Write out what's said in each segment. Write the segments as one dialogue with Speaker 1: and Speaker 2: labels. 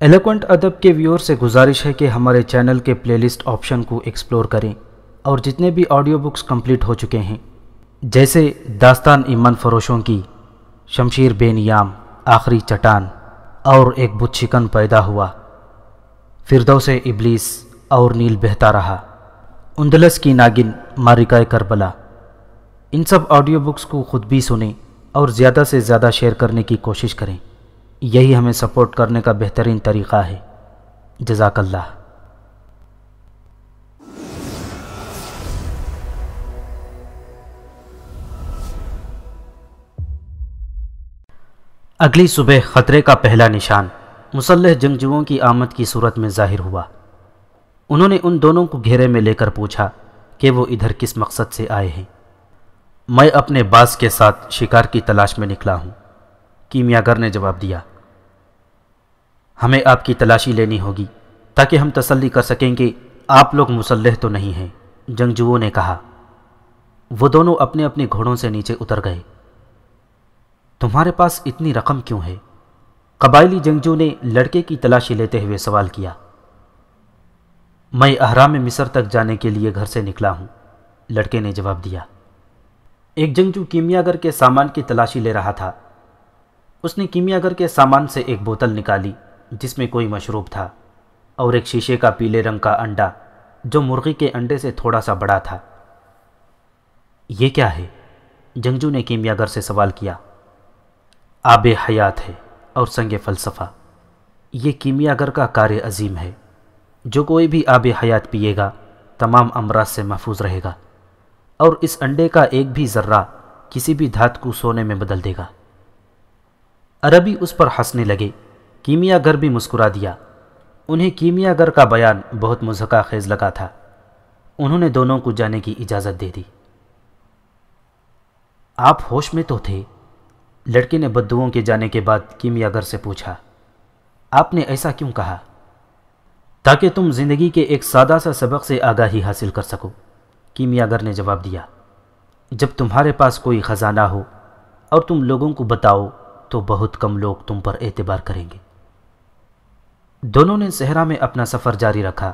Speaker 1: Eloquent ادب کے ویور سے گزارش ہے کہ ہمارے چینل کے پلے لسٹ آپشن کو ایکسپلور کریں اور جتنے بھی آڈیو بکس کمپلیٹ ہو چکے ہیں جیسے داستان ایمان فروشوں کی، شمشیر بے نیام، آخری چٹان اور ایک بت شکن پیدا ہوا، فردوس ابلیس اور نیل بہتا رہا، اندلس کی ناگن، مارکہ کربلا، ان سب آڈیو بکس کو خود بھی سنیں اور زیادہ سے زیادہ شیئر کرنے کی کوشش کریں۔ یہی ہمیں سپورٹ کرنے کا بہترین طریقہ ہے۔ جزاک اللہ۔ اگلی صبح خطرے کا پہلا نشان مسلح جنگجوؤں کی آمد کی صورت میں ظاہر ہوا۔ انہوں نے ان دونوں کو گھیرے میں لے کر پوچھا کہ وہ ادھر کس مقصد سے آئے ہیں۔ میں اپنے باز کے ساتھ شکار کی تلاش میں نکلا ہوں، کیمیاگر نے جواب دیا۔ ہمیں آپ کی تلاشی لینی ہوگی تاکہ ہم تسلی کر سکیں کہ آپ لوگ مسلح تو نہیں ہیں، جنگجوؤں نے کہا۔ وہ دونوں اپنے اپنے گھوڑوں سے نیچے اتر گئے۔ تمہارے پاس اتنی رقم کیوں ہے؟ قبائلی جنگجو نے لڑکے کی تلاشی لیتے ہوئے سوال کیا۔ میں اہرام مصر تک جانے کے لیے گھر سے نکلا ہوں، لڑکے نے جواب دیا۔ ایک جنگجو کیمیاگر کے سامان کی تلاشی لے رہا تھا۔ اس نے کیمیاگر کے سامان سے ایک بوتل نکالی جس میں کوئی مشروب تھا اور ایک شیشے کا پیلے رنگ کا انڈا جو مرغی کے انڈے سے تھوڑا سا بڑا تھا۔ یہ کیا ہے؟ جنگجو نے کیمیاگر سے سوال کیا۔ آب حیات ہے اور سنگ فلسفہ۔ یہ کیمیاگر کا کار عظیم ہے۔ جو کوئی بھی آب حیات پیے گا تمام امراض سے محفوظ رہے گا، اور اس انڈے کا ایک بھی ذرہ کسی بھی دھات کو سونے میں بدل دے گا۔ عربی اس پر ہنسنے لگے۔ کیمیاگر بھی مسکرا دیا۔ انہیں کیمیاگر کا بیان بہت مضحکہ خیز لگا تھا۔ انہوں نے دونوں کو جانے کی اجازت دے دی۔ آپ ہوش میں تو تھے؟ لڑکے نے بدوؤں کے جانے کے بعد کیمیاگر سے پوچھا۔ آپ نے ایسا کیوں کہا؟ تاکہ تم زندگی کے ایک سادہ سا سبق سے آگاہی حاصل کر سکو، کیمیاگر نے جواب دیا۔ جب تمہارے پاس کوئی خزانہ ہو اور تم لوگوں کو بتاؤ تو بہت کم لوگ تم پر اعتبار کریں گے۔ دونوں نے صحرا میں اپنا سفر جاری رکھا۔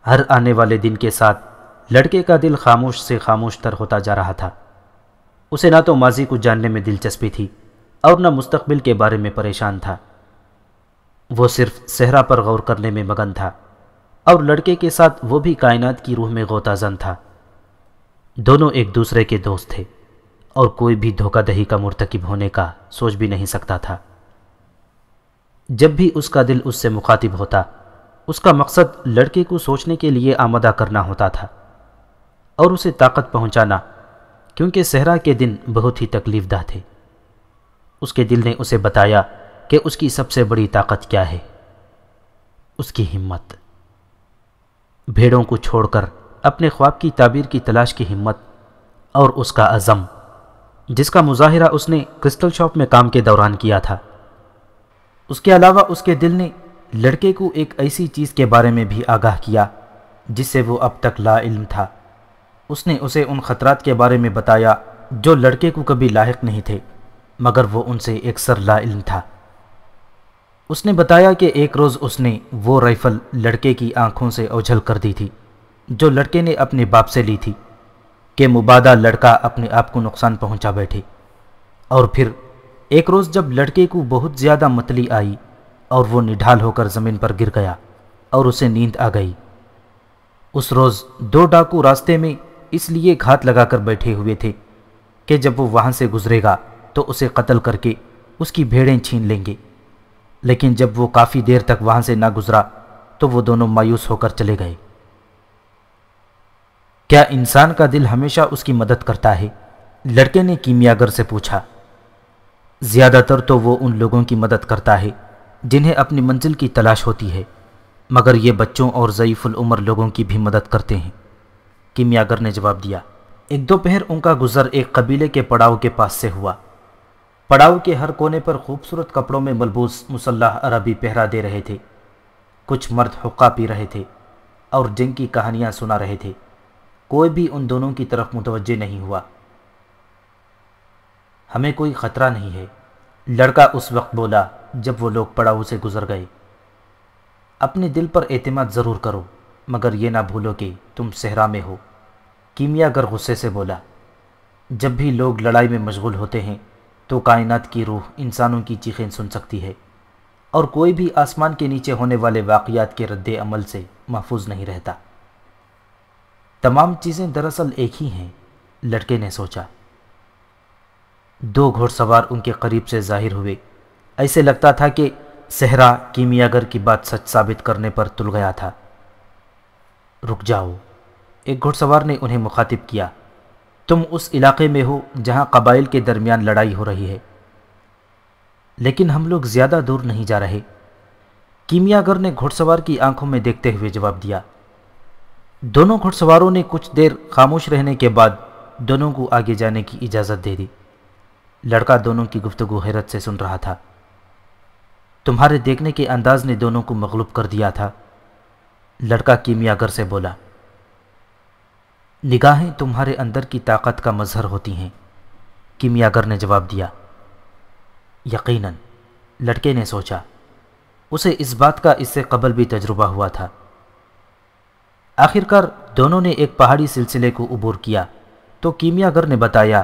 Speaker 1: ہر آنے والے دن کے ساتھ لڑکے کا دل خاموش سے خاموش تر ہوتا جا رہا تھا۔ اسے نہ تو ماضی کو جاننے میں دلچسپی تھی اور نہ مستقبل کے بارے میں پریشان تھا۔ وہ صرف صحرا پر غور کرنے میں مگن تھا، اور لڑکے کے ساتھ وہ بھی کائنات کی روح میں غوطہ زن تھا۔ دونوں ایک دوسرے کے دوست تھے اور کوئی بھی دھوکہ دہی کا مرتکب ہونے کا سوچ بھی نہیں سکتا تھا۔ جب بھی اس کا دل اس سے مخاطب ہوتا، اس کا مقصد لڑکے کو سوچنے کے لیے آمادہ کرنا ہوتا تھا اور اسے طاقت پہنچانا، کیونکہ صحرا کے دن بہت ہی تکلیف دہ تھے۔ اس کے دل نے اسے بتایا کہ اس کی سب سے بڑی طاقت کیا ہے، اس کی ہمت۔ بھیڑوں کو چھوڑ کر اپنے خواب کی تعبیر کی تلاش کی ہمت اور اس کا عزم، جس کا مظاہرہ اس نے کرسٹل شاپ میں کام کے دوران کیا تھا۔ اس کے علاوہ اس کے دل نے لڑکے کو ایک ایسی چیز کے بارے میں بھی آگاہ کیا جس سے وہ اب تک لا علم تھا۔ اس نے اسے ان خطرات کے بارے میں بتایا جو لڑکے کو کبھی لاحق نہیں تھے، مگر وہ ان سے اکثر لا علم تھا۔ اس نے بتایا کہ ایک روز اس نے وہ رائفل لڑکے کی آنکھوں سے اوجھل کر دی تھی جو لڑکے نے اپنے باپ سے لی تھی، کہ مبادا لڑکا اپنے آپ کو نقصان پہنچا بیٹھے۔ اور پھر ایک روز جب لڑکے کو بہت زیادہ متلی آئی اور وہ نڈھال ہو کر زمین پر گر گیا اور اسے نیند آ گئی۔ اس روز دو ڈاکو راستے میں اس لیے گھات لگا کر بیٹھے ہوئے تھے کہ جب وہ وہاں سے گزرے گا تو اسے قتل کر کے اس کی بھیڑیں چھین لیں گے، لیکن جب وہ کافی دیر تک وہاں سے نہ گزرا تو وہ دونوں مایوس ہو کر چلے گئے۔ کیا انسان کا دل ہمیشہ اس کی مدد کرتا ہے؟ لڑکے نے کیمیاگر سے پوچھا۔ زیادہ تر تو وہ ان لوگوں کی مدد کرتا ہے جنہیں اپنی منزل کی تلاش ہوتی ہے، مگر یہ بچوں اور ضعیف العمر لوگوں کی بھی مدد کرتے ہیں، کیمیاگر نے جواب دیا۔ ایک دوپہر ان کا گزر ایک قبیلے کے پڑاؤ کے پاس سے ہوا۔ پڑاؤ کے ہر کونے پر خوبصورت کپڑوں میں ملبوس مسلح عربی پہرا دے رہے تھے۔ کچھ مرد حقہ پی رہے تھے اور جنگ کی کہانیاں سنا رہے تھے۔ کوئی بھی ان دونوں کی طرف متوجہ نہیں ہوا۔ ہمیں کوئی خطرہ نہیں ہے، لڑکا اس وقت بولا جب وہ لوگ پڑاؤ سے گزر گئے۔ اپنے دل پر اعتماد ضرور کرو، مگر یہ نہ بھولو کہ تم صحرا میں ہو۔ کیمیا گر غصے سے بولا، جب بھی لوگ لڑائی میں مشغول ہوتے ہیں تو کائنات کی روح انسانوں کی چیخیں سن سکتی ہے، اور کوئی بھی آسمان کے نیچے ہونے والے واقعات کے رد عمل سے محفوظ نہیں رہتا۔ تمام چیزیں دراصل ایک ہی ہیں، لڑکے نے سوچا۔ دو گھوڑ سوار ان کے قریب سے ظاہر ہوئے۔ ایسے لگتا تھا کہ صحرا کیمیا گر کی بات سچ ثابت کرنے پر تل گیا تھا۔ رک جاؤ، ایک گھوڑ سوار نے انہیں مخاطب کیا، تم اس علاقے میں ہو جہاں قبائل کے درمیان لڑائی ہو رہی ہے، لیکن ہم لوگ زیادہ دور نہیں جا رہے۔ کیمیا گر نے گھوڑ سوار کی آنکھوں میں دیکھتے ہوئے جواب دیا۔ دونوں گھوڑ سواروں نے کچھ دیر خاموش رہنے کے بعد دونوں کو آگے جانے کی اجازت دے دی۔ لڑکا دونوں کی گفتگو حیرت سے سن رہا تھا۔ تمہارے دیکھنے کے انداز نے دونوں کو مغلوب کر دیا تھا، لڑکا کیمیا گر سے بولا۔ نگاہیں تمہارے اندر کی طاقت کا مظہر ہوتی ہیں، کیمیا گر نے جواب دیا۔ یقیناً، لڑکے نے سوچا، اسے اس بات کا اس سے قبل بھی تجربہ ہوا تھا۔ آخرکار دونوں نے ایک پہاڑی سلسلے کو عبور کیا تو کیمیا گر نے بتایا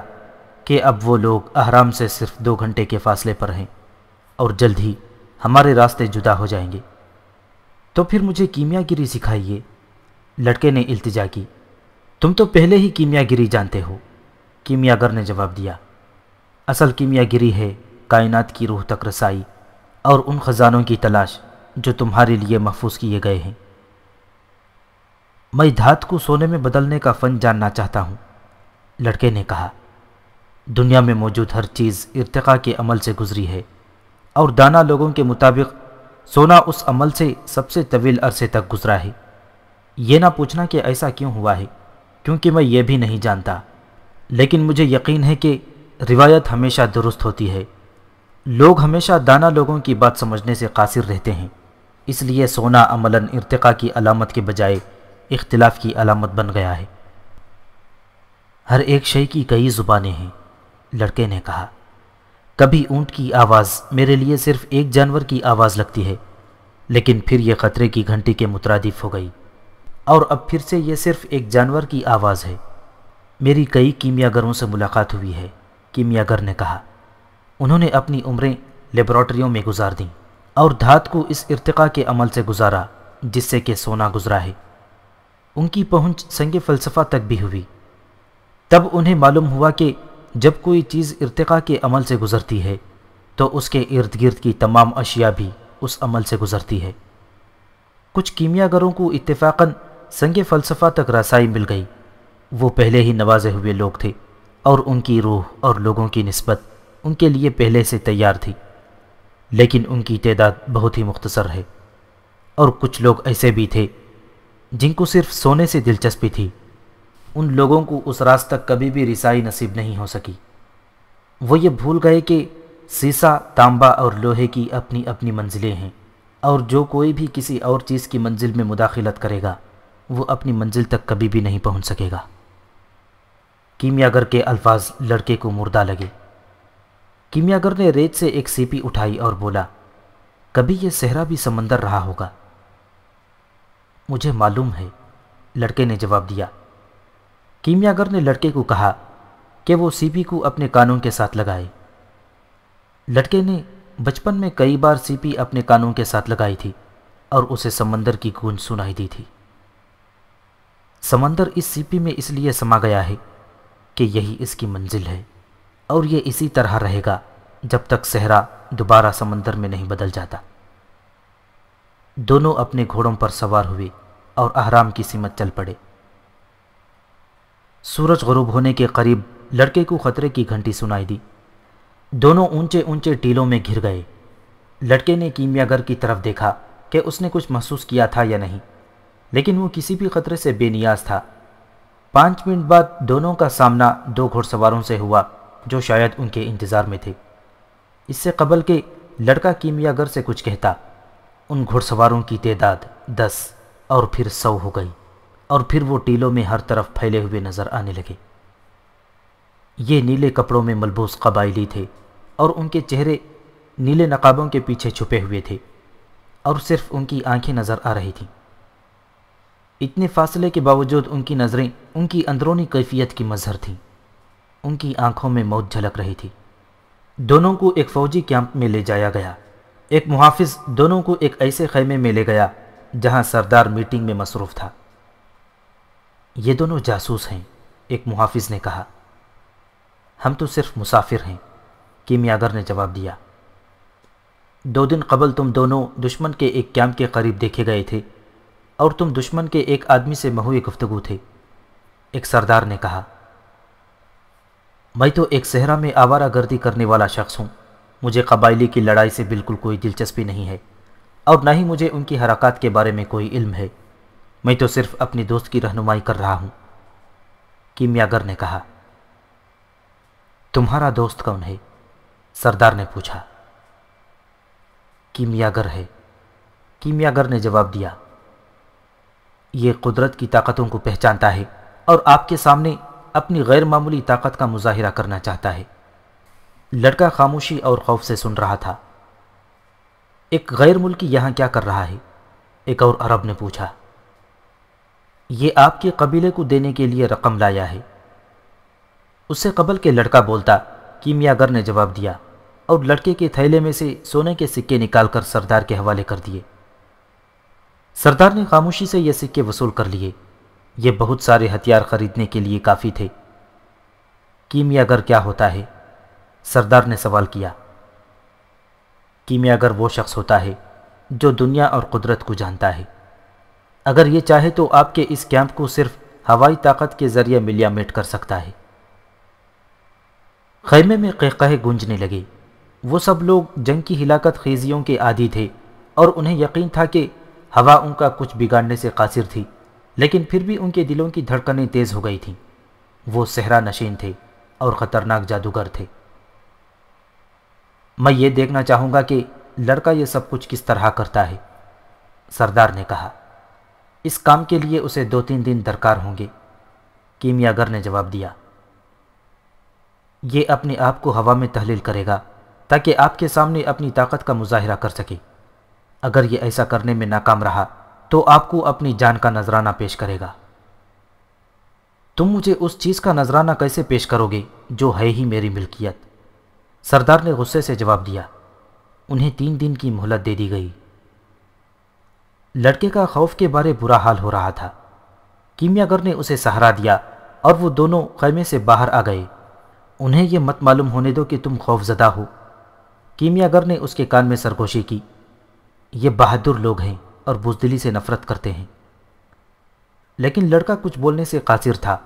Speaker 1: کہ اب وہ لوگ اہرام سے صرف 2 گھنٹے کے فاصلے پر ہیں اور جلد ہی ہمارے راستے جدا ہو جائیں گے۔ تو پھر مجھے کیمیا گری سکھائیے، لڑکے نے التجا کی۔ تم تو پہلے ہی کیمیا گری جانتے ہو، کیمیا گر نے جواب دیا۔ اصل کیمیا گری ہے کائنات کی روح تک رسائی اور ان خزانوں کی تلاش جو تمہارے لیے محفوظ کیے گئے ہیں۔ میں دھات کو سونے میں بدلنے کا فن جاننا چاہتا ہوں، لڑکے نے کہا۔ دنیا میں موجود ہر چیز ارتقاء کے عمل سے گزری ہے، اور دانا لوگوں کے مطابق سونا اس عمل سے سب سے طویل عرصے تک گزرا ہے۔ یہ نہ پوچھنا کہ ایسا کیوں ہوا ہے، کیونکہ میں یہ بھی نہیں جانتا، لیکن مجھے یقین ہے کہ روایت ہمیشہ درست ہوتی ہے۔ لوگ ہمیشہ دانا لوگوں کی بات سمجھنے سے قاصر رہتے ہیں، اس لیے سونا عملاً ارتقاء کی علامت کے بجائے اختلاف کی علامت بن گیا ہے۔ ہر ایک شے کی کئی زبانیں ہیں، لڑکے نے کہا۔ کبھی اونٹ کی آواز میرے لیے صرف ایک جانور کی آواز لگتی ہے، لیکن پھر یہ خطرے کی گھنٹی کے مترادف ہو گئی، اور اب پھر سے یہ صرف ایک جانور کی آواز ہے۔ میری کئی کیمیا گروں سے ملاقات ہوئی ہے، کیمیا گر نے کہا۔ انہوں نے اپنی عمریں لیبارٹریوں میں گزار دیں اور دھات کو اس ارتقاء کے عمل سے گزارا جس سے کہ سونا گزرا ہے۔ ان کی پہنچ سنگ فلسفہ تک بھی ہوئی۔ تب انہیں معلوم ہوا کہ جب کوئی چیز ارتقاء کے عمل سے گزرتی ہے تو اس کے ارد گرد کی تمام اشیاء بھی اس عمل سے گزرتی ہے۔ کچھ کیمیا گروں کو اتفاقاً سنگ فلسفہ تک رسائی مل گئی۔ وہ پہلے ہی نوازے ہوئے لوگ تھے، اور ان کی روح اور لوگوں کی نسبت ان کے لیے پہلے سے تیار تھی، لیکن ان کی تعداد بہت ہی مختصر ہے۔ اور کچھ لوگ ایسے بھی تھے جن کو صرف سونے سے دلچسپی تھی۔ ان لوگوں کو اس راز تک کبھی بھی رسائی نصیب نہیں ہو سکی۔ وہ یہ بھول گئے کہ سیسا، تانبا اور لوہے کی اپنی اپنی منزلیں ہیں، اور جو کوئی بھی کسی اور چیز کی منزل میں مداخلت کرے گا وہ اپنی منزل تک کبھی بھی نہیں پہنچ سکے گا۔ کیمیا گر کے الفاظ لڑکے کو مردہ لگے۔ کیمیا گر نے ریت سے ایک سیپی اٹھائی اور بولا، کبھی یہ صحرا بھی سمندر رہا ہوگا؟ مجھے معلوم ہے، لڑکے نے جواب دیا۔ کیمیا گر نے لڑکے کو کہا کہ وہ سیپی کو اپنے کانوں کے ساتھ لگائے۔ لڑکے نے بچپن میں کئی بار سیپی اپنے کانوں کے ساتھ لگائی تھی اور اسے سمندر کی گونج سنائی دی تھی۔ سمندر اس سیپی میں اس لیے سما گیا ہے کہ یہی اس کی منزل ہے، اور یہ اسی طرح رہے گا جب تک صحرا دوبارہ سمندر میں نہیں بدل جاتا۔ دونوں اپنے گھوڑوں پر سوار ہوئے اور اہرام کی سمت چل پڑے۔ سورج غروب ہونے کے قریب لڑکے کو خطرے کی گھنٹی سنائی دی۔ دونوں اونچے اونچے ٹیلوں میں گھر گئے۔ لڑکے نے کیمیا گر کی طرف دیکھا کہ اس نے کچھ محسوس کیا تھا یا نہیں، لیکن وہ کسی بھی خطرے سے بے نیاز تھا۔ 5 منٹ بعد دونوں کا سامنا 2 گھوڑ سواروں سے ہوا جو شاید ان کے انتظار میں تھے۔ اس سے قبل کہ لڑکا کیمیا گر سے کچھ کہتا، ان گھوڑ سواروں کی تعداد 10 اور پھر 100 ہو گئی، اور پھر وہ ٹیلوں میں ہر طرف پھیلے ہوئے نظر آنے لگے۔ یہ نیلے کپڑوں میں ملبوس قبائلی تھے، اور ان کے چہرے نیلے نقابوں کے پیچھے چھپے ہوئے تھے، اور صرف ان کی آنکھیں نظر آ رہی تھیں۔ اتنے فاصلے کے باوجود ان کی نظریں ان کی اندرونی کیفیت کی مظہر تھیں۔ ان کی آنکھوں میں موت جھلک رہی تھی۔ دونوں کو ایک فوجی کیمپ میں لے جایا گیا۔ ایک محافظ دونوں کو ایک ایسے خیمے میں لے گیا جہاں سردار میٹنگ میں مصروف تھا۔ یہ دونوں جاسوس ہیں، ایک محافظ نے کہا۔ ہم تو صرف مسافر ہیں، کیمیاگر نے جواب دیا۔ 2 دن قبل تم دونوں دشمن کے ایک کیمپ کے قریب دیکھے گئے تھے اور تم دشمن کے ایک آدمی سے محوِ گفتگو تھے، ایک سردار نے کہا۔ میں تو ایک صحرا میں آوارہ گردی کرنے والا شخص ہوں، مجھے قبائلی کی لڑائی سے بالکل کوئی دلچسپی نہیں ہے اور نہ ہی مجھے ان کی حرکات کے بارے میں کوئی علم ہے۔ میں تو صرف اپنی دوست کی رہنمائی کر رہا ہوں، کیمیاگر نے کہا۔ تمہارا دوست کون ہے؟ سردار نے پوچھا۔ کیمیاگر ہے، کیمیاگر نے جواب دیا۔ یہ قدرت کی طاقتوں کو پہچانتا ہے اور آپ کے سامنے اپنی غیر معمولی طاقت کا مظاہرہ کرنا چاہتا ہے۔ لڑکا خاموشی اور خوف سے سن رہا تھا۔ ایک غیر ملکی یہاں کیا کر رہا ہے؟ ایک اور عرب نے پوچھا۔ یہ آپ کے قبیلے کو دینے کے لیے رقم لایا ہے۔ اس سے قبل کہ لڑکا بولتا، کیمیاگر نے جواب دیا اور لڑکے کے تھیلے میں سے سونے کے سکے نکال کر سردار کے حوالے کر دیے۔ سردار نے خاموشی سے یہ سکے وصول کر لیے۔ یہ بہت سارے ہتھیار خریدنے کے لیے کافی تھے۔ کیمیاگر کیا ہوتا ہے؟ سردار نے سوال کیا۔ کیمیاگر وہ شخص ہوتا ہے جو دنیا اور قدرت کو جانتا ہے۔ اگر یہ چاہے تو آپ کے اس کیمپ کو صرف ہوائی طاقت کے ذریعے ملیا میٹ کر سکتا ہے۔ خیمے میں قہقہے گونجنے لگے۔ وہ سب لوگ جنگ کی ہلاکت خیزیوں کے عادی تھے اور انہیں یقین تھا کہ ہوا ان کا کچھ بگاڑنے سے قاصر تھی، لیکن پھر بھی ان کے دلوں کی دھڑکنیں تیز ہو گئی تھیں۔ وہ صحرا نشین تھے اور خطرناک جادوگر تھے۔ میں یہ دیکھنا چاہوں گا کہ لڑکا یہ سب کچھ کس طرح کرتا ہے، سردار نے کہا۔ اس کام کے لیے اسے 2-3 دن درکار ہوں گے، کیمیاگر نے جواب دیا۔ یہ اپنے آپ کو ہوا میں تحلیل کرے گا تاکہ آپ کے سامنے اپنی طاقت کا مظاہرہ کر سکے۔ اگر یہ ایسا کرنے میں ناکام رہا تو آپ کو اپنی جان کا نذرانہ پیش کرے گا۔ تم مجھے اس چیز کا نذرانہ کیسے پیش کرو گے جو ہے ہی میری ملکیت؟ سردار نے غصے سے جواب دیا۔ انہیں 3 دن کی مہلت دے دی گئی۔ لڑکے کا خوف کے بارے برا حال ہو رہا تھا۔ کیمیاگر نے اسے سہارا دیا اور وہ دونوں خیمے سے باہر آ گئے۔ انہیں یہ مت معلوم ہونے دو کہ تم خوف زدہ ہو، کیمیاگر نے اس کے کان میں سرگوشی کی۔ یہ بہادر لوگ ہیں اور بزدلی سے نفرت کرتے ہیں۔ لیکن لڑکا کچھ بولنے سے قاصر تھا۔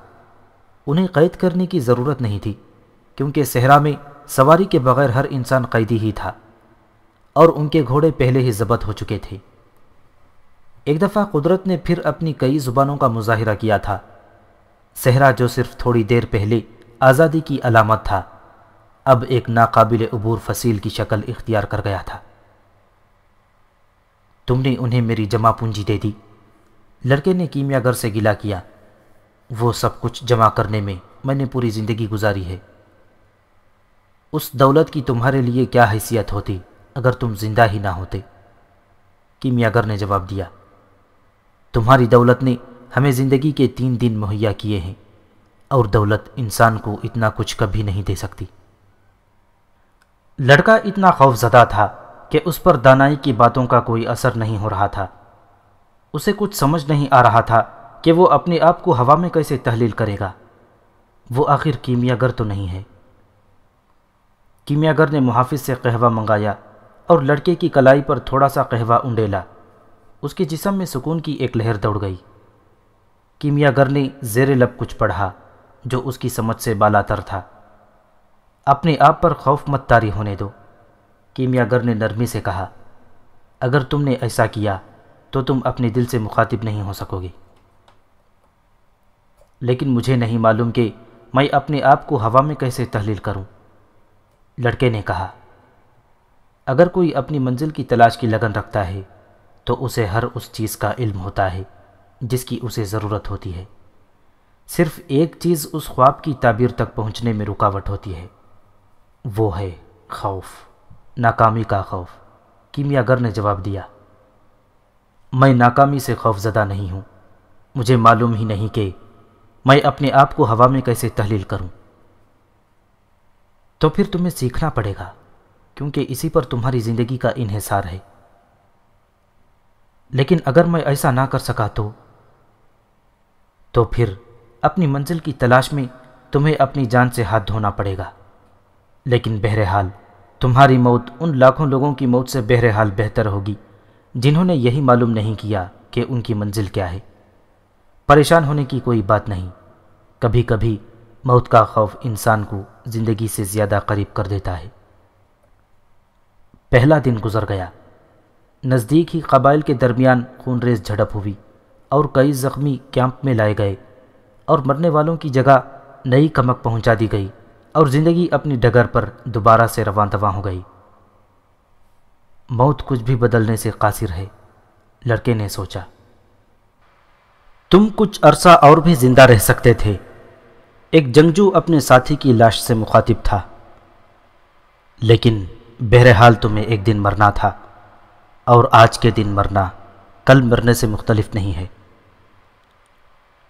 Speaker 1: انہیں قید کرنے کی ضرورت نہیں تھی، کیونکہ صحرا میں سواری کے بغیر ہر انسان قیدی ہی تھا اور ان کے گھوڑے پہلے ہی ضبط ہو چکے تھے۔ ایک دفعہ قدرت نے پھر اپنی کئی زبانوں کا مظاہرہ کیا تھا۔ صحرا جو صرف تھوڑی دیر پہلے آزادی کی علامت تھا، اب ایک ناقابل عبور فصیل کی شکل اختیار کر گیا تھا۔ تم نے انہیں میری جمع پونجی دے دی، لڑکے نے کیمیاگر سے گلہ کیا۔ وہ سب کچھ جمع کرنے میں نے پوری زندگی گزاری ہے۔ اس دولت کی تمہارے لیے کیا حیثیت ہوتی اگر تم زندہ ہی نہ ہوتے، کیمیاگر نے جواب دیا۔ تمہاری دولت نے ہمیں زندگی کے 3 دن مہیا کیے ہیں اور دولت انسان کو اتنا کچھ کبھی نہیں دے سکتی۔ لڑکا اتنا خوف زدہ تھا کہ اس پر دانائی کی باتوں کا کوئی اثر نہیں ہو رہا تھا۔ اسے کچھ سمجھ نہیں آ رہا تھا کہ وہ اپنے آپ کو ہوا میں کیسے تحلیل کرے گا۔ وہ آخر کیمیاگر تو نہیں ہے۔ کیمیاگر نے محافظ سے قہوہ منگایا اور لڑکے کی کلائی پر تھوڑا سا قہوہ انڈیلا۔ اس کے جسم میں سکون کی ایک لہر دوڑ گئی۔ کیمیاگر نے زیر لب کچھ پڑھا جو اس کی سمجھ سے بالاتر تھا۔ اپنے آپ پر خوف مت طاری ہونے دو، کیمیاگر نے نرمی سے کہا۔ اگر تم نے ایسا کیا تو تم اپنے دل سے مخاطب نہیں ہو سکو گے۔ لیکن مجھے نہیں معلوم کہ میں اپنے آپ کو ہوا میں کیسے تحلیل کروں، لڑکے نے کہا۔ اگر کوئی اپنی منزل کی تلاش کی لگن رکھتا ہے تو اسے ہر اس چیز کا علم ہوتا ہے جس کی اسے ضرورت ہوتی ہے۔ صرف ایک چیز اس خواب کی تعبیر تک پہنچنے میں رکاوٹ ہوتی ہے، وہ ہے خوف، ناکامی کا خوف، کیمیاگر نے جواب دیا۔ میں ناکامی سے خوف زدہ نہیں ہوں، مجھے معلوم ہی نہیں کہ میں اپنے آپ کو ہوا میں کیسے تحلیل کروں۔ تو پھر تمہیں سیکھنا پڑے گا، کیونکہ اسی پر تمہاری زندگی کا انحصار ہے۔ لیکن اگر میں ایسا نہ کر سکا تو پھر اپنی منزل کی تلاش میں تمہیں اپنی جان سے ہاتھ دھونا پڑے گا۔ لیکن بہرحال تمہاری موت ان لاکھوں لوگوں کی موت سے بہرحال بہتر ہوگی جنہوں نے یہی معلوم نہیں کیا کہ ان کی منزل کیا ہے۔ پریشان ہونے کی کوئی بات نہیں، کبھی کبھی موت کا خوف انسان کو زندگی سے زیادہ قریب کر دیتا ہے۔ پہلا دن گزر گیا، نزدیک ہی قبائل کے درمیان خون ریز جھڑپ ہوئی اور کئی زخمی کیمپ میں لائے گئے اور مرنے والوں کی جگہ نئی کمک پہنچا دی گئی اور زندگی اپنی ڈگر پر دوبارہ سے رواں دواں ہو گئی۔ موت کچھ بھی بدلنے سے قاصر ہے، لڑکے نے سوچا۔ تم کچھ عرصہ اور بھی زندہ رہ سکتے تھے، ایک جنگجو اپنے ساتھی کی لاش سے مخاطب تھا، لیکن بہرحال تمہیں ایک دن مرنا تھا، اور آج کے دن مرنا کل مرنے سے مختلف نہیں ہے۔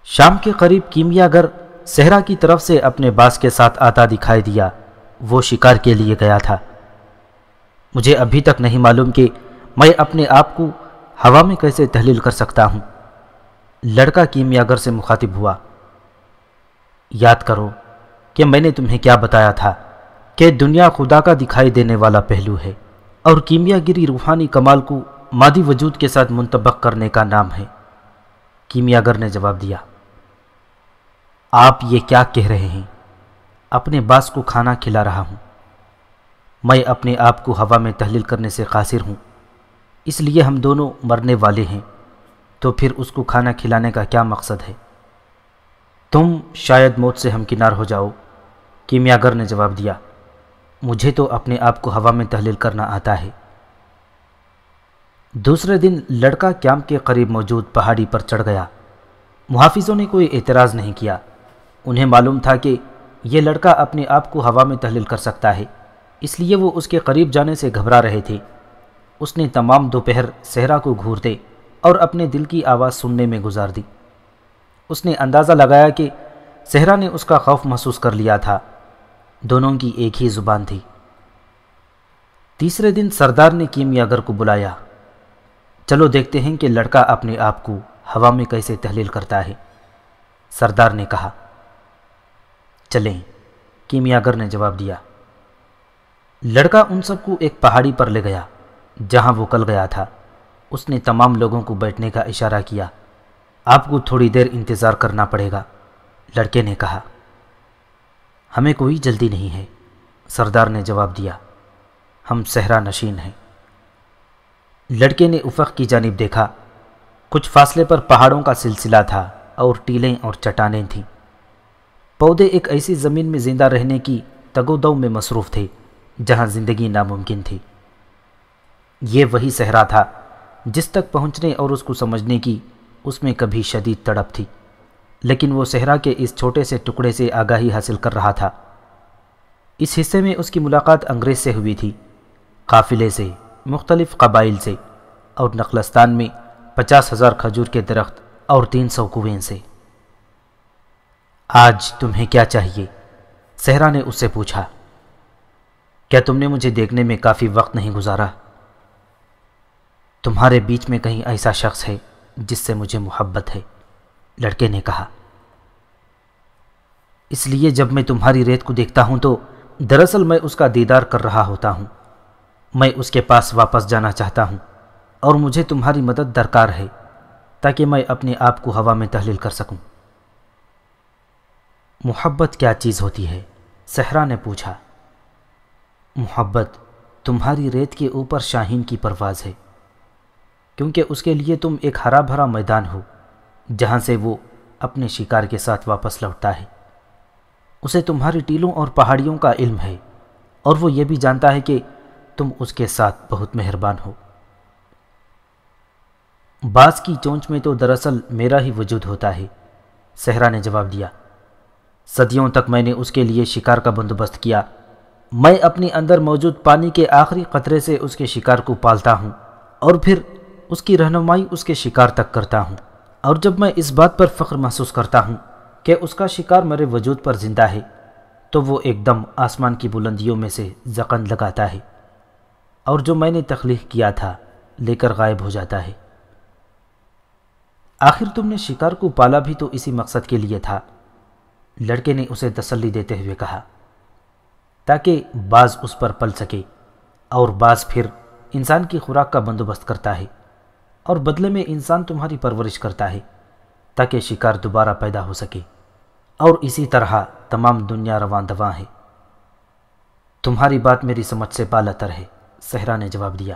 Speaker 1: شام کے قریب کیمیاگر صحرا کی طرف سے اپنے باز کے ساتھ آتا دکھائی دیا۔ وہ شکار کے لیے گیا تھا۔ مجھے ابھی تک نہیں معلوم کہ میں اپنے آپ کو ہوا میں کیسے تحلیل کر سکتا ہوں، لڑکا کیمیاگر سے مخاطب ہوا۔ یاد کرو کہ میں نے تمہیں کیا بتایا تھا کہ دنیا خدا کا دکھائی دینے والا پہلو ہے، اور کیمیاگری روحانی کمال کو مادی وجود کے ساتھ منطبق کرنے کا نام ہے۔ کیمیاگر نے جواب دیا۔ آپ یہ کیا کہہ رہے ہیں؟ اپنے باز کو کھانا کھلا رہا ہوں۔ میں اپنے آپ کو ہوا میں تحلیل کرنے سے قاصر ہوں، اس لیے ہم دونوں مرنے والے ہیں، تو پھر اس کو کھانا کھلانے کا کیا مقصد ہے؟ تم شاید موت سے ہمکنار ہو جاؤ، کیمیاگر نے جواب دیا۔ مجھے تو اپنے آپ کو ہوا میں تحلیل کرنا آتا ہے۔ دوسرے دن لڑکا کیمپ کے قریب موجود پہاڑی پر چڑھ گیا۔ محافظوں نے کوئی اعتراض نہیں کیا، انہیں معلوم تھا کہ یہ لڑکا اپنے آپ کو ہوا میں تحلیل کر سکتا ہے، اس لیے وہ اس کے قریب جانے سے گھبرا رہے تھے۔ اس نے تمام دوپہر صحرا کو گھورتے اور اپنے دل کی آواز سننے میں گزار دی۔ اس نے اندازہ لگایا کہ صحرا نے اس کا خوف محسوس کر لیا تھا، دونوں کی ایک ہی زبان تھی۔ تیسرے دن سردار نے کیمیاگر کو بلایا۔ چلو دیکھتے ہیں کہ لڑکا اپنے آپ کو ہوا میں کیسے تحلیل کرتا ہے، سردار نے کہا۔ چلیں، کیمیاگر نے جواب دیا۔ لڑکا ان سب کو ایک پہاڑی پر لے گیا جہاں وہ کل گیا تھا۔ اس نے تمام لوگوں کو بیٹھنے کا اشارہ کیا۔ آپ کو تھوڑی دیر انتظار کرنا پڑے گا، لڑکے نے کہا۔ ہمیں کوئی جلدی نہیں ہے، سردار نے جواب دیا، ہم صحرا نشین ہیں۔ لڑکے نے افق کی جانب دیکھا۔ کچھ فاصلے پر پہاڑوں کا سلسلہ تھا اور ٹیلیں اور چٹانیں تھیں۔ پودے ایک ایسی زمین میں زندہ رہنے کی تگ و دو میں مصروف تھے جہاں زندگی ناممکن تھی۔ یہ وہی صحرا تھا جس تک پہنچنے اور اس کو سمجھنے کی اس میں کبھی شدید تڑپ تھی، لیکن وہ صحرا کے اس چھوٹے سے ٹکڑے سے آگاہی حاصل کر رہا تھا۔ اس حصے میں اس کی ملاقات انگریز سے ہوئی تھی، قافلے سے، مختلف قبائل سے، اور نخلستان میں 50,000 کھجور کے درخت اور 300 کنویں سے۔ آج تمہیں کیا چاہیے؟ صحرا نے اس سے پوچھا۔ کیا تم نے مجھے دیکھنے میں کافی وقت نہیں گزارا؟ تمہارے بیچ میں کہیں ایسا شخص ہے جس سے مجھے محبت ہے، لڑکے نے کہا۔ اس لیے جب میں تمہاری ریت کو دیکھتا ہوں تو دراصل میں اس کا دیدار کر رہا ہوتا ہوں۔ میں اس کے پاس واپس جانا چاہتا ہوں اور مجھے تمہاری مدد درکار ہے تاکہ میں اپنے آپ کو ہوا میں تحلیل کر سکوں۔ محبت کیا چیز ہوتی ہے؟ صحرا نے پوچھا۔ محبت تمہاری ریت کے اوپر شاہین کی پرواز ہے، کیونکہ اس کے لیے تم ایک ہرا بھرا میدان ہو جہاں سے وہ اپنے شکار کے ساتھ واپس لوٹتا ہے۔ اسے تمہاری ٹیلوں اور پہاڑیوں کا علم ہے، اور وہ یہ بھی جانتا ہے کہ تم اس کے ساتھ بہت مہربان ہو۔ باز کی چونچ میں تو دراصل میرا ہی وجود ہوتا ہے، صحرا نے جواب دیا۔ صدیوں تک میں نے اس کے لیے شکار کا بندوبست کیا۔ میں اپنے اندر موجود پانی کے آخری قطرے سے اس کے شکار کو پالتا ہوں، اور پھر اس کی رہنمائی اس کے شکار تک کرتا ہوں، اور جب میں اس بات پر فخر محسوس کرتا ہوں کہ اس کا شکار میرے وجود پر زندہ ہے، تو وہ ایک دم آسمان کی بلندیوں میں سے زقن لگاتا ہے، اور جو میں نے تخلیق کیا تھا لے کر غائب ہو جاتا ہے۔ آخر تم نے شکار کو پالا بھی تو اسی مقصد کے لیے تھا، لڑکے نے اسے تسلی دیتے ہوئے کہا، تاکہ باز اس پر پل سکے، اور باز پھر انسان کی خوراک کا بندوبست کرتا ہے، اور بدلے میں انسان تمہاری پرورش کرتا ہے تاکہ شکار دوبارہ پیدا ہو سکے، اور اسی طرح تمام دنیا رواں دواں ہے۔ تمہاری بات میری سمجھ سے بالاتر ہے، صحرا نے جواب دیا۔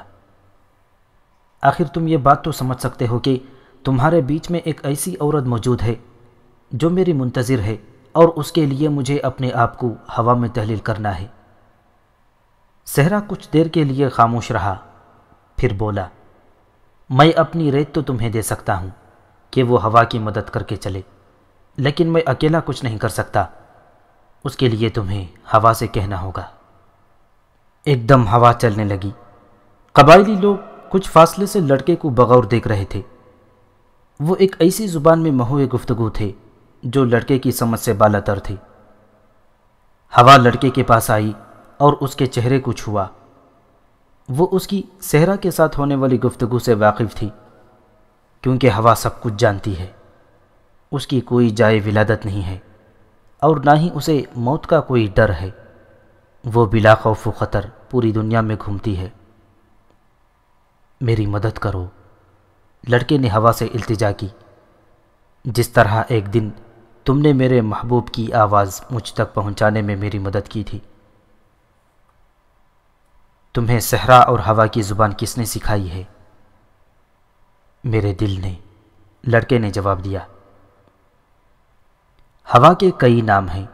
Speaker 1: آخر تم یہ بات تو سمجھ سکتے ہو کہ تمہارے بیچ میں ایک ایسی عورت موجود ہے جو میری منتظر ہے، اور اس کے لیے مجھے اپنے آپ کو ہوا میں تحلیل کرنا ہے۔ صحرا کچھ دیر کے لیے خاموش رہا، پھر بولا، میں اپنی ریت تو تمہیں دے سکتا ہوں کہ وہ ہوا کی مدد کر کے چلے، لیکن میں اکیلا کچھ نہیں کر سکتا، اس کے لیے تمہیں ہوا سے کہنا ہوگا۔ ایک دم ہوا چلنے لگی۔ قبائلی لوگ کچھ فاصلے سے لڑکے کو بغور دیکھ رہے تھے۔ وہ ایک ایسی زبان میں محوے گفتگو تھے جو لڑکے کی سمجھ سے بالاتر تھی۔ ہوا لڑکے کے پاس آئی اور اس کے چہرے کو چھوا۔ وہ اس کی صحرا کے ساتھ ہونے والی گفتگو سے واقف تھی، کیونکہ ہوا سب کچھ جانتی ہے۔ اس کی کوئی جائے ولادت نہیں ہے، اور نہ ہی اسے موت کا کوئی ڈر ہے۔ وہ بلا خوف و خطر پوری دنیا میں گھومتی ہے۔ میری مدد کرو، لڑکے نے ہوا سے التجا کی، جس طرح ایک دن تم نے میرے محبوب کی آواز مجھ تک پہنچانے میں میری مدد کی تھی۔ تمہیں صحرا اور ہوا کی زبان کس نے سکھائی ہے؟ میرے دل نے، لڑکے نے جواب دیا۔ ہوا کے کئی نام ہیں۔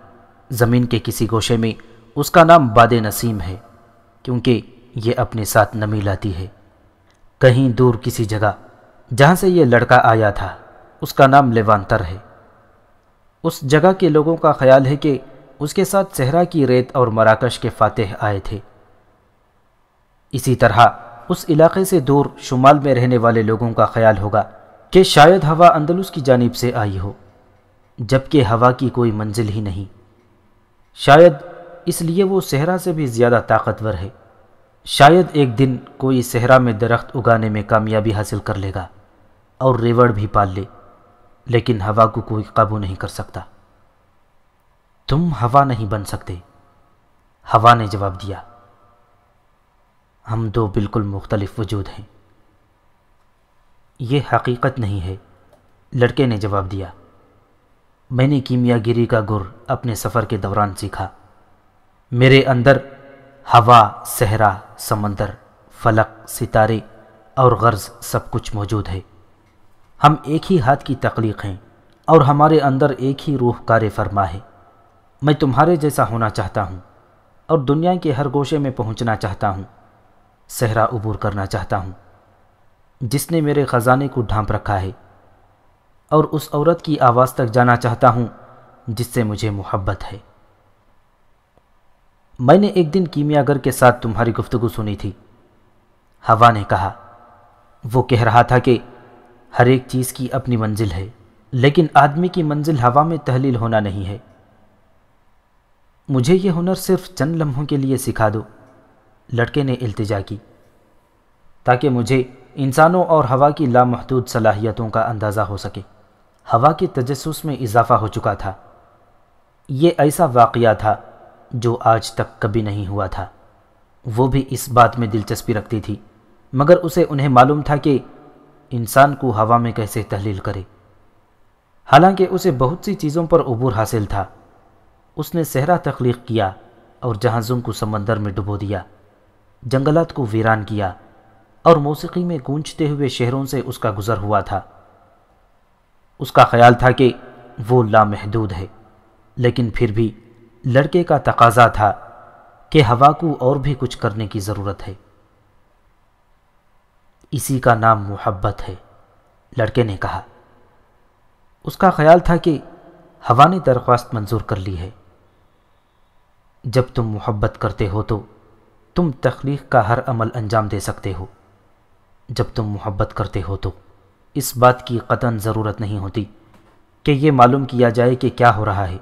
Speaker 1: زمین کے کسی گوشے میں اس کا نام باد نسیم ہے، کیونکہ یہ اپنے ساتھ نمی لاتی ہے۔ کہیں دور کسی جگہ جہاں سے یہ لڑکا آیا تھا، اس کا نام لیوانتر ہے۔ اس جگہ کے لوگوں کا خیال ہے کہ اس کے ساتھ صحرا کی ریت اور مراکش کے فاتح آئے تھے۔ اسی طرح اس علاقے سے دور شمال میں رہنے والے لوگوں کا خیال ہوگا کہ شاید ہوا اندلس کی جانب سے آئی ہو، جبکہ ہوا کی کوئی منزل ہی نہیں۔ شاید اس لیے وہ صحرا سے بھی زیادہ طاقتور ہے۔ شاید ایک دن کوئی صحرا میں درخت اگانے میں کامیابی حاصل کر لے گا اور ریوڑ بھی پال لے، لیکن ہوا کو کوئی قابو نہیں کر سکتا۔ تم ہوا نہیں بن سکتے، ہوا نے جواب دیا۔ ہم دو بالکل مختلف وجود ہیں۔ یہ حقیقت نہیں ہے، لڑکے نے جواب دیا۔ میں نے کیمیا گری کا گر اپنے سفر کے دوران سیکھا۔ میرے اندر ہوا، صحرا، سمندر، فلک، ستارے اور غرض سب کچھ موجود ہے۔ ہم ایک ہی ہاتھ کی تخلیق ہیں، اور ہمارے اندر ایک ہی روح کار فرما ہے۔ میں تمہارے جیسا ہونا چاہتا ہوں، اور دنیا کے ہر گوشے میں پہنچنا چاہتا ہوں۔ صحرا عبور کرنا چاہتا ہوں جس نے میرے خزانے کو ڈھانپ رکھا ہے، اور اس عورت کی آواز تک جانا چاہتا ہوں جس سے مجھے محبت ہے۔ میں نے ایک دن کیمیا گر کے ساتھ تمہاری گفتگو سنی تھی، ہوا نے کہا۔ وہ کہہ رہا تھا کہ ہر ایک چیز کی اپنی منزل ہے، لیکن آدمی کی منزل ہوا میں تحلیل ہونا نہیں ہے۔ مجھے یہ ہنر صرف چند لمحوں کے لیے سکھا دو، لڑکے نے التجا کی، تاکہ مجھے انسانوں اور ہوا کی لامحدود صلاحیتوں کا اندازہ ہو سکے۔ ہوا کے تجسس میں اضافہ ہو چکا تھا۔ یہ ایسا واقعہ تھا جو آج تک کبھی نہیں ہوا تھا۔ وہ بھی اس بات میں دلچسپی رکھتی تھی، مگر اسے انہیں معلوم تھا کہ انسان کو ہوا میں کیسے تحلیل کرے۔ حالانکہ اسے بہت سی چیزوں پر عبور حاصل تھا۔ اس نے صحرا تخلیق کیا اور جہازوں کو سمندر میں ڈبو دیا، جنگلات کو ویران کیا، اور موسیقی میں گونجتے ہوئے شہروں سے اس کا گزر ہوا تھا۔ اس کا خیال تھا کہ وہ لامحدود ہے، لیکن پھر بھی لڑکے کا تقاضا تھا کہ ہوا کو اور بھی کچھ کرنے کی ضرورت ہے۔ اسی کا نام محبت ہے، لڑکے نے کہا۔ اس کا خیال تھا کہ ہوا نے درخواست منظور کر لی ہے۔ جب تم محبت کرتے ہو تو تم تخلیق کا ہر عمل انجام دے سکتے ہو۔ جب تم محبت کرتے ہو تو اس بات کی قطعاً ضرورت نہیں ہوتی کہ یہ معلوم کیا جائے کہ کیا ہو رہا ہے،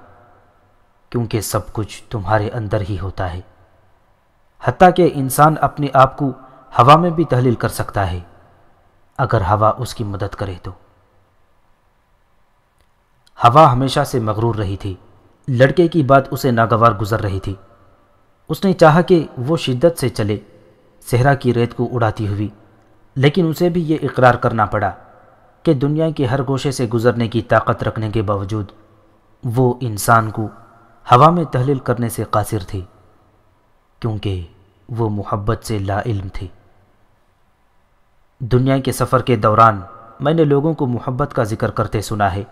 Speaker 1: کیونکہ سب کچھ تمہارے اندر ہی ہوتا ہے، حتیٰ کہ انسان اپنے آپ کو ہوا میں بھی تحلیل کر سکتا ہے اگر ہوا اس کی مدد کرے تو۔ ہوا ہمیشہ سے مغرور رہی تھی، لڑکے کی بات اسے ناگوار گزر رہی تھی۔ اس نے چاہا کہ وہ شدت سے چلے صحرا کی ریت کو اڑاتی ہوئی، لیکن اسے بھی یہ اقرار کرنا پڑا کہ دنیا کے ہر گوشے سے گزرنے کی طاقت رکھنے کے باوجود وہ انسان کو ہوا میں تحلیل کرنے سے قاصر تھی، کیونکہ وہ محبت سے لا علم تھی۔ دنیا کے سفر کے دوران میں نے لوگوں کو محبت کا ذکر کرتے سنا ہے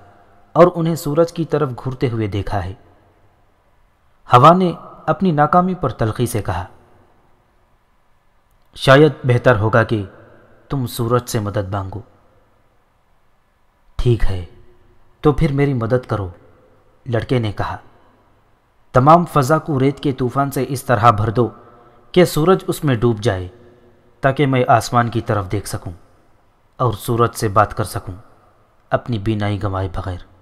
Speaker 1: اور انہیں سورج کی طرف گھورتے ہوئے دیکھا ہے۔ ہوا نے اپنی ناکامی پر تلخی سے کہا، شاید بہتر ہوگا کہ تم سورج سے مدد مانگو۔ ٹھیک ہے، تو پھر میری مدد کرو، لڑکے نے کہا۔ تمام فضا کو ریت کے طوفان سے اس طرح بھر دو کہ سورج اس میں ڈوب جائے، تاکہ میں آسمان کی طرف دیکھ سکوں اور سورج سے بات کر سکوں اپنی بینائی گنوائے بغیر۔